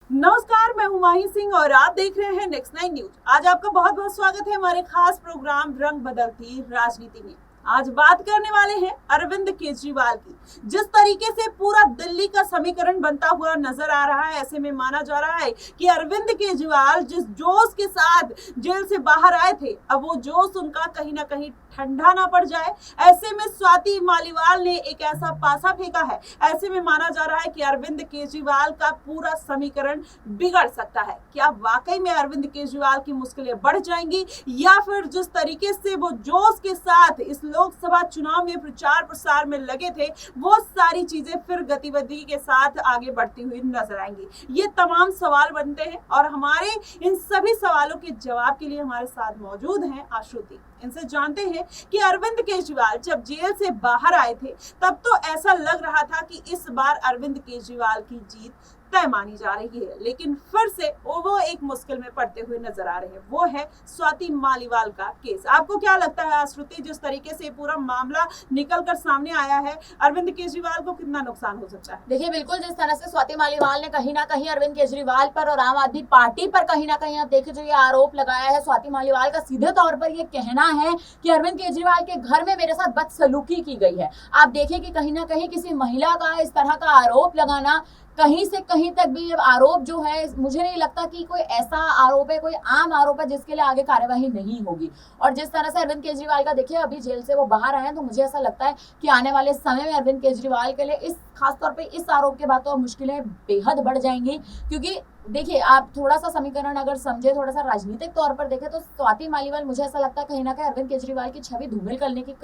नमस्कार, मैं हूं माही सिंह और आप देख रहे हैं नेक्स्ट 9 न्यूज। आज आपका बहुत बहुत स्वागत है हमारे खास प्रोग्राम रंग बदलती राजनीति में। आज बात करने वाले हैं अरविंद केजरीवाल की। जिस तरीके से पूरा दिल्ली का समीकरण बनता हुआ नजर आ रहा है, ऐसे में माना जा रहा है कि अरविंद केजरीवाल जिस जोश के साथ जेल से बाहर आए थे, अब वो जोश उनका कहीं ना कहीं ठंडा ना पड़ जाए। ऐसे में स्वाति मालीवाल ने एक ऐसा पासा फेंका है, ऐसे में माना जा रहा है कि अरविंद केजरीवाल का पूरा समीकरण बिगड़ सकता है। क्या वाकई में अरविंद केजरीवाल की मुश्किलें बढ़ जाएंगी, या फिर जिस तरीके से वो जोश के साथ इस लोकसभा चुनाव में प्रचार प्रसार में लगे थे, वो सारी चीजें फिर गतिविधि के साथ आगे बढ़ती हुई नजर आएंगी। ये तमाम सवाल बनते हैं और हमारे इन सभी सवालों के जवाब के लिए हमारे साथ मौजूद हैं आश्रुति। इनसे जानते हैं कि अरविंद केजरीवाल जब जेल से बाहर आए थे, तब तो ऐसा लग रहा था कि इस बार अरविंद केजरीवाल की जीत तय मानी जा रही है, लेकिन फिर से वो एक मुश्किल में पड़ते हुए नजर आ रहे हैं। वो है स्वाति मालीवाल का केस। आपको क्या लगता है आश्रुति, जिस तरीके से पूरा मामला निकल कर सामने आया है, अरविंद केजरीवाल को कितना नुकसान हो सकता है? देखिए, बिल्कुल जिस तरह से स्वाति मालीवाल ने कहीं ना कहीं अरविंद केजरीवाल पर और आम आदमी पार्टी पर कहीं ना कहीं आप देखे जो ये आरोप लगाया है, स्वाति मालीवाल का सीधे तौर पर ये कहना है कि अरविंद केजरीवाल के घर में मेरे साथ बदसलूकी की गई है। आप देखिए कि कहीं ना कहीं किसी महिला का इस तरह का आरोप लगाना, कहीं से कहीं तक भी आरोप जो है, मुझे नहीं लगता कि कोई ऐसा आरोप है, कोई आम आरोप है जिसके लिए आगे कार्यवाही नहीं होगी। और जिस तरह से अरविंद केजरीवाल का देखिए अभी जेल से वो बाहर आए हैं, तो मुझे ऐसा लगता है कि आने वाले समय में अरविंद केजरीवाल के लिए इस खासतौर पे इस आरोप के बाद तो मुश्किलें बेहद बढ़ जाएंगी। क्योंकि देखिए, आप थोड़ा सा समीकरण अगर समझे, थोड़ा सा राजनीतिक तौर पर देखें, तो स्वाति मालीवाल मुझे ऐसा लगता है कहीं ना कहीं अरविंद केजरीवाल की छवि धूमिल करने की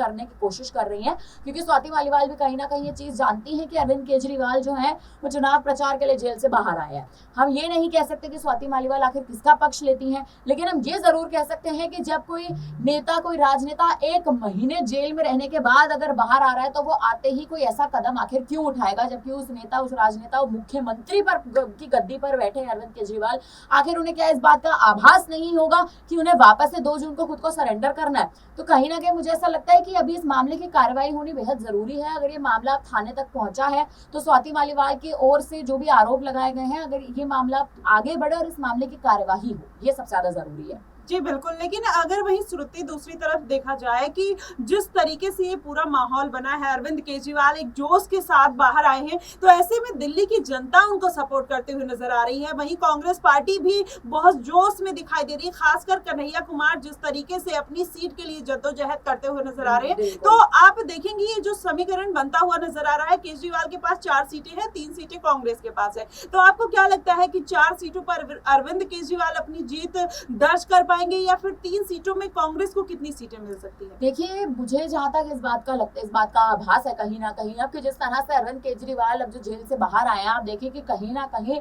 कोशिश कर रही है। क्योंकि स्वाति मालीवाल भी कहीं ना कहीं ये चीज जानती है कि अरविंद केजरीवाल जो है वो चुनाव प्रचार के लिए जेल से बाहर आए हैं। हम ये नहीं कह सकते कि स्वाति मालीवाल आखिर किसका पक्ष लेती हैं, लेकिन हम ये जरूर कह सकते हैं कि जब कोई नेता, कोई राजनेता 1 महीने जेल में रहने के बाद अगर बाहर आ रहा है, तो वो आते ही कोई ऐसा कदम आखिर क्यों उठाएगा, जबकि उस नेता, उस राजनेता, मुख्यमंत्री पर की गद्दी पर बैठे अरविंद केजरीवाल, आखिर उन्हें क्या इस बात का आभास नहीं होगा कि उन्हें वापस से 2 जून को खुद को सरेंडर करना है? तो कहीं ना कहीं मुझे ऐसा लगता है कि अभी इस मामले की कार्रवाई होनी बेहद जरूरी है। अगर ये मामला थाने तक पहुंचा है, तो स्वाति मालीवाल की ओर से जो भी आरोप लगाए गए हैं, अगर ये मामला आगे बढ़े और इस मामले की कार्यवाही हो, ये सबसे ज्यादा जरूरी है। जी बिल्कुल, लेकिन अगर वहीं श्रुति दूसरी तरफ देखा जाए कि जिस तरीके से ये पूरा माहौल बना है, अरविंद केजरीवाल एक जोश के साथ बाहर आए हैं, तो ऐसे में दिल्ली की जनता उनको सपोर्ट करते हुए नजर आ रही है। वहीं कांग्रेस पार्टी भी बहुत जोश में दिखाई दे रही है, खासकर कन्हैया कुमार जिस तरीके से अपनी सीट के लिए जद्दोजहद करते हुए नजर आ रहे हैं। तो आप देखेंगे ये जो समीकरण बनता हुआ नजर आ रहा है, केजरीवाल के पास 4 सीटें हैं, 3 सीटें कांग्रेस के पास है। तो आपको क्या लगता है कि 4 सीटों पर अरविंद केजरीवाल अपनी जीत दर्ज कर पाएंगे, या फिर 3 सीटों में कांग्रेस को कितनी सीटें मिल सकती है? देखिए, मुझे जहां तक इस बात का लगता है, इस बात का आभास है कहीं ना कहीं अब कि जिस तरह से अरविंद केजरीवाल अब जो जेल से बाहर आए हैं, आप देखिए कि कहीं ना कहीं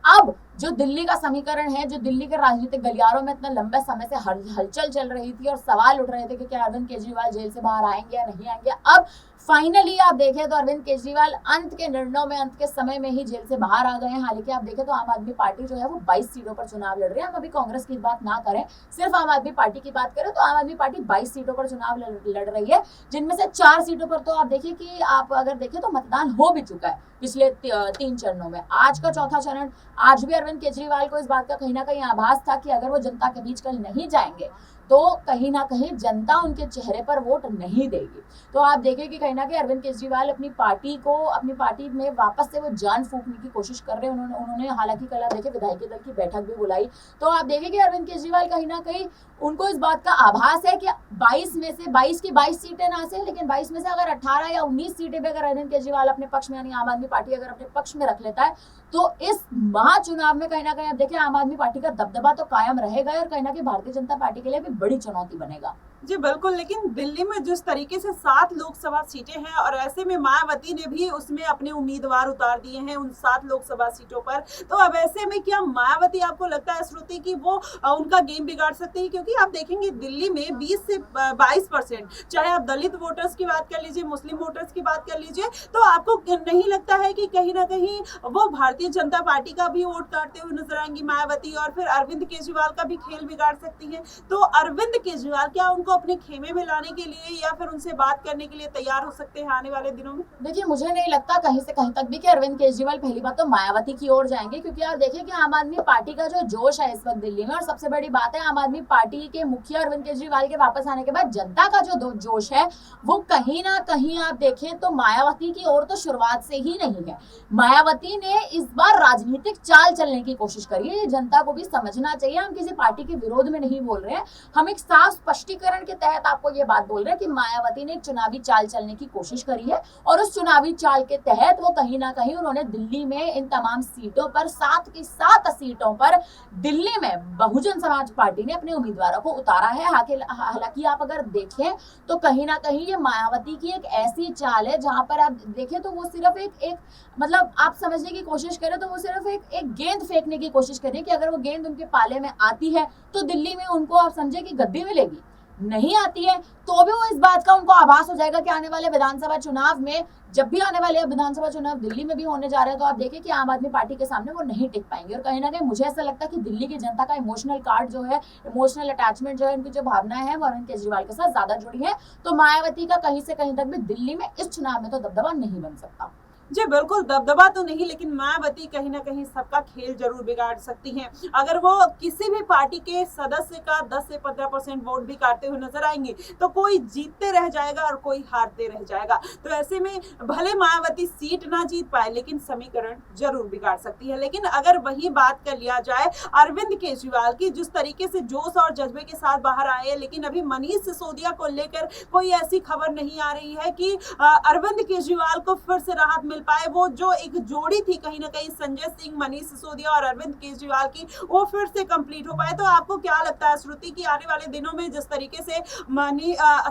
अब जो दिल्ली का समीकरण है, जो दिल्ली के राजनीतिक गलियारों में इतने लंबे समय से हलचल चल रही थी और सवाल उठ रहे थे कि क्या अरविंद केजरीवाल जेल से बाहर आएंगे या नहीं आएंगे, अब फाइनली आप देखें तो अरविंद केजरीवाल अंत के निर्णयों में, अंत के समय में ही जेल से बाहर आ गए हैं। हालांकि आप देखें तो आम आदमी पार्टी जो है वो 22 सीटों पर चुनाव लड़ रही है। हम अभी कांग्रेस की बात ना करें, सिर्फ आम आदमी पार्टी की बात करें, तो आम आदमी पार्टी 22 सीटों पर चुनाव लड़ रही है, जिनमें से 4 सीटों पर तो आप देखिए कि आप अगर देखें तो मतदान हो भी चुका है पिछले 3 चरणों में। आज का चौथा चरण, आज भी अरविंद केजरीवाल को इस बात का कहीं ना कहीं आभास था कि अगर वो जनता के बीच कल नहीं जाएंगे, तो कहीं ना कहीं जनता उनके चेहरे पर वोट नहीं देगी। तो आप देखें कि कहीं ना कहीं अरविंद केजरीवाल अपनी पार्टी में वापस से वो जान फूंकने की कोशिश कर रहे हैं। उन्होंने हालांकि कल आप देखें विधायकी दल की बैठक भी बुलाई, तो आप देखें कि अरविंद केजरीवाल कहीं ना कहीं उनको इस बात का आभास है कि 22 में से 22 की 22 सीटें ना से, लेकिन 22 में से अगर 18 या 19 सीटें भी अगर अरविंद केजरीवाल अपने पक्ष में, यानी आम आदमी पार्टी अगर अपने पक्ष में रख लेता है, तो इस महाचुनाव में कहीं ना कहीं आप देखिए आम आदमी पार्टी का दबदबा तो कायम रहेगा और कहीं ना कहीं भारतीय जनता पार्टी के लिए भी बड़ी चुनौती बनेगा। जी बिल्कुल, लेकिन दिल्ली में जिस तरीके से 7 लोकसभा सीटें हैं और ऐसे में मायावती ने भी उसमें अपने उम्मीदवार उतार दिए हैं उन 7 लोकसभा सीटों पर, तो अब ऐसे में क्या मायावती, आपको लगता है श्रुति कि वो उनका गेम बिगाड़ सकती है? क्योंकि आप देखेंगे दिल्ली में 20 से 22%, चाहे आप दलित वोटर्स की बात कर लीजिए, मुस्लिम वोटर्स की बात कर लीजिए, तो आपको नहीं लगता है कि कहीं ना कहीं वो भारतीय जनता पार्टी का भी वोट काटते हुए नजर आएंगी मायावती, और फिर अरविंद केजरीवाल का भी खेल बिगाड़ सकती है? तो अरविंद केजरीवाल क्या उनको को अपने खेमे में लाने के लिए या फिर उनसे बात करने के लिए तैयार हो सकते हैं आने वाले दिनों में? देखिए, मुझे नहीं लगता कहीं से कहीं तक भी कि अरविंद केजरीवाल पहली बात तो मायावती की ओर जाएंगे, क्योंकि आप देखिए कि आम आदमी पार्टी का जो जोश है इस वक्त दिल्ली में, और सबसे बड़ी बात है आम आदमी पार्टी के मुखिया अरविंद केजरीवाल के वापस आने के बाद जनता का जो जोश है वो कहीं ना कहीं आप देखें तो मायावती की ओर तो शुरुआत से ही नहीं है। मायावती ने इस बार राजनीतिक चाल चलने की कोशिश करी है, ये जनता को भी समझना चाहिए। हम किसी पार्टी के विरोध में नहीं बोल रहे हैं, हम एक साफ स्पष्टीकरण के तहत आपको ये बात बोल रहे हैं कि मायावती ने एक चुनावी चाल चलने की कोशिश करी है, और उस चुनावी चाल के तहत वो कहीं ना कहीं उन्होंने दिल्ली में इन तमाम सीटों पर 7 की 7 सीटों पर दिल्ली में बहुजन समाज पार्टी ने अपने उम्मीदवारों को उतारा है। हालांकि आप अगर देखें तो कहीं ना कहीं ये मायावती की एक ऐसी चाल है जहां पर आप देखें तो वो सिर्फ एक मतलब आप समझने की कोशिश करें तो वो सिर्फ एक गेंद फेंकने की कोशिश करें कि अगर वो गेंद उनके पाले में आती है तो दिल्ली में उनको आप समझे कि गद्दी मिलेगी, नहीं आती है तो भी वो इस बात का उनको आभास हो जाएगा कि आने वाले विधानसभा चुनाव में, जब भी आने वाले विधानसभा चुनाव दिल्ली में भी होने जा रहे हैं, तो आप देखिए कि आम आदमी पार्टी के सामने वो नहीं टिक पाएंगे। और कहीं ना कहीं मुझे ऐसा लगता है कि दिल्ली की जनता का इमोशनल कार्ड जो है, इमोशनल अटैचमेंट जो है, उनकी जो भावनाएं हैं वो अरविंद केजरीवाल के साथ ज्यादा जुड़ी है। तो मायावती का कहीं से कहीं तक भी दिल्ली में इस चुनाव में तो दबदबा नहीं बन सकता। जी बिल्कुल, दबदबा तो नहीं, लेकिन मायावती कहीं ना कहीं सबका खेल जरूर बिगाड़ सकती हैं। अगर वो किसी भी पार्टी के सदस्य का 10 से 15% वोट भी काटते हुए नजर आएंगे तो कोई जीतते रह जाएगा और कोई हारते रह जाएगा। तो ऐसे में भले मायावती सीट ना जीत पाए लेकिन समीकरण जरूर बिगाड़ सकती है। लेकिन अगर वही बात कर लिया जाए अरविंद केजरीवाल की, जिस तरीके से जोश और जज्बे के साथ बाहर आए हैं, लेकिन अभी मनीष सिसोदिया को लेकर कोई ऐसी खबर नहीं आ रही है कि अरविंद केजरीवाल को फिर से राहत मिल पाए। वो जो एक जोड़ी थी कहीं ना कहीं संजय सिंह, मनीष सिसोदिया और अरविंद केजरीवाल की, वो फिर से कंप्लीट हो पाए। तो आपको क्या लगता है श्रुति की आने वाले दिनों में जिस तरीके से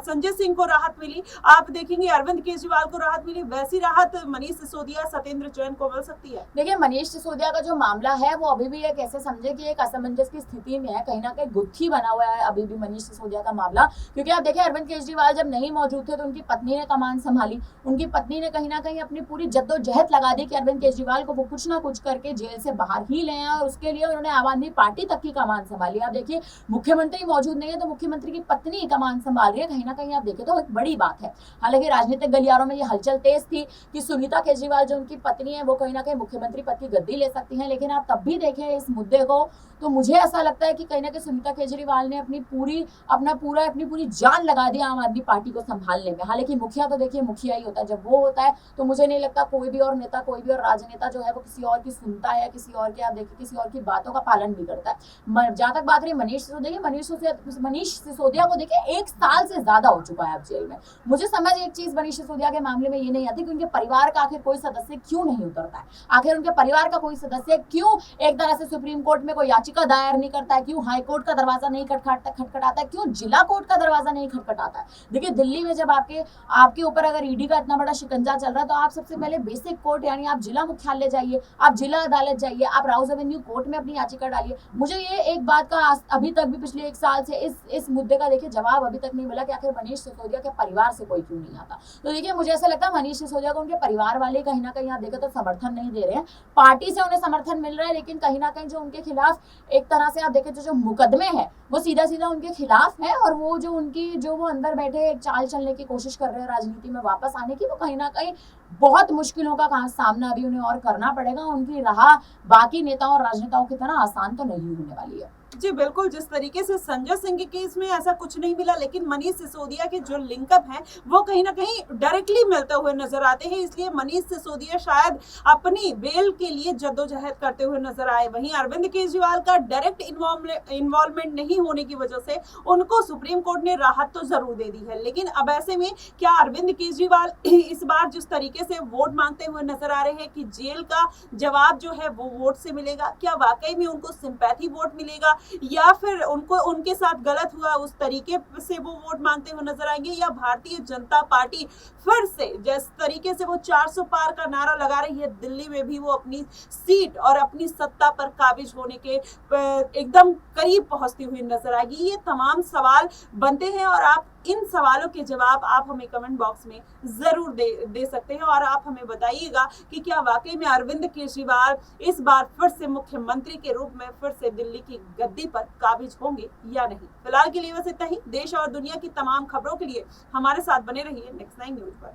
संजय सिंह को राहत मिली, आप देखेंगे अरविंद केजरीवाल को राहत मिली, वैसी राहत मनीष सिसोदिया, सत्येंद्र जैन को मिल सकती है? देखिए, मनीष सिसोदिया का जो मामला है वो अभी भी एक ऐसे समझे कि एक असमंजस की स्थिति में है, कहीं ना कहीं गुत्थी बना हुआ है अभी भी मनीष सिसोदिया का मामला। क्योंकि आप देखिए अरविंद केजरीवाल जब नहीं मौजूद थे तो उनकी पत्नी ने कमान संभाली, उनकी पत्नी ने कहीं ना कहीं अपनी पूरी जद्दोजहद लगा दी कि अरविंद केजरीवाल को वो कुछ ना कुछ करके जेल से बाहर ही ले आए, और उसके लिए उन्होंने आम आदमी पार्टी तक की कमान संभाली। आप देखिए मुख्यमंत्री मौजूद नहीं है तो मुख्यमंत्री की पत्नी कमान संभाल रही है, कहीं ना कहीं आप देखें तो एक बड़ी बात है। हालांकि राजनीतिक गलियारों में ये हलचल तेज थी कि सुनीता केजरीवाल जो उनकी पत्नी है वो कहीं ना कहीं मुख्यमंत्री पद की गद्दी ले सकती है, लेकिन आप तब भी देखें इस मुद्दे को तो मुझे ऐसा लगता है कि कहीं ना कहीं सुनीता केजरीवाल ने अपनी पूरी जान लगा दी आम आदमी पार्टी को संभालने में। हालांकि मुखिया तो देखिए मुखिया ही होता है, जब वो होता है तो मुझे नहीं लगता कोई भी और नेता, कोई भी और राजनेता जो है वो किसी और की सुनता है, किसी और के आप देखिए किसी और की बातों का पालन भी करता है। जहां तक बात रही मनीष सिसोदिया को देखिए 1 साल से ज्यादा हो चुका है अब जेल में। मुझे समझ एक चीज मनीष सिसोदिया के मामले में ये नहीं आती कि उनके परिवार का आखिर कोई सदस्य क्यों नहीं उतरता है, आखिर उनके परिवार का कोई सदस्य क्यों एक तरह से सुप्रीम कोर्ट में कोई याचिका दायर नहीं करता है, क्यों हाई कोर्ट का दरवाजा नहीं खटखटाता है, क्यों जिला कोर्ट का दरवाजा नहीं खटखटाता है। देखिए दिल्ली में जब आपके ऊपर अगर ईडी का इतना बड़ा शिकंजा चल रहा है तो आप सबसे पहले बेसिक कोर्ट यानी आप जिला मुख्यालय जाइए, आप जिला अदालत जाइए, आप राउज एवेन्यू कोर्ट में अपनी याचिका डालिए। मुझे ये एक बात का अभी तक भी पिछले 1 साल से इस मुद्दे का देखिए जवाब अभी तक नहीं मिला कि आखिर मनीष सिसोदिया के परिवार से कोई क्यों नहीं आता। तो देखिए मुझे ऐसा लगता है मनीष सिसोदिया को उनके परिवार वाले कहीं ना कहीं आप देखें तो समर्थन नहीं दे रहे हैं, पार्टी से उन्हें समर्थन मिल रहा है, लेकिन कहीं ना कहीं जो उनके खिलाफ एक तरह से आप देखें तो जो मुकदमे हैं वो सीधा उनके खिलाफ है, और वो जो वो अंदर बैठे एक चाल चलने की कोशिश कर रहे हैं राजनीति में वापस आने की, वो कहीं ना कहीं बहुत मुश्किलों का सामना अभी उन्हें और करना पड़ेगा। उनकी राह बाकी नेताओं और राजनेताओं की तरह आसान तो नहीं होने वाली है। जी बिल्कुल, जिस तरीके से संजय सिंह के केस में ऐसा कुछ नहीं मिला, लेकिन मनीष सिसोदिया के जो लिंकअप हैं वो कहीं ना कहीं डायरेक्टली मिलते हुए नजर आते हैं, इसलिए मनीष सिसोदिया शायद अपनी बेल के लिए जद्दोजहद करते हुए नजर आए। वहीं अरविंद केजरीवाल का डायरेक्ट इन्वॉल्वमेंट नहीं होने की वजह से उनको सुप्रीम कोर्ट ने राहत तो जरूर दे दी है। लेकिन अब ऐसे में क्या अरविंद केजरीवाल इस बार जिस तरीके से वोट मांगते हुए नजर आ रहे हैं कि जेल का जवाब जो है वो वोट से मिलेगा, क्या वाकई में उनको सिंपैथी वोट मिलेगा, या फिर उनके साथ गलत हुआ उस तरीके से वो वोट मांगते हुए नजर आएंगे, या भारतीय जनता पार्टी फिर से जिस तरीके से वो 400 पार का नारा लगा रही है दिल्ली में भी वो अपनी सीट और अपनी सत्ता पर काबिज होने के एकदम करीब पहुंचती हुई नजर आएगी। ये तमाम सवाल बनते हैं और आप इन सवालों के जवाब आप हमें कमेंट बॉक्स में जरूर दे सकते हैं और आप हमें बताइएगा कि क्या वाकई में अरविंद केजरीवाल इस बार फिर से मुख्यमंत्री के रूप में फिर से दिल्ली की गद्दी पर काबिज होंगे या नहीं। फिलहाल के लिए बस इतना ही। देश और दुनिया की तमाम खबरों के लिए हमारे साथ बने रहिए नेक्स्ट 9 न्यूज पर।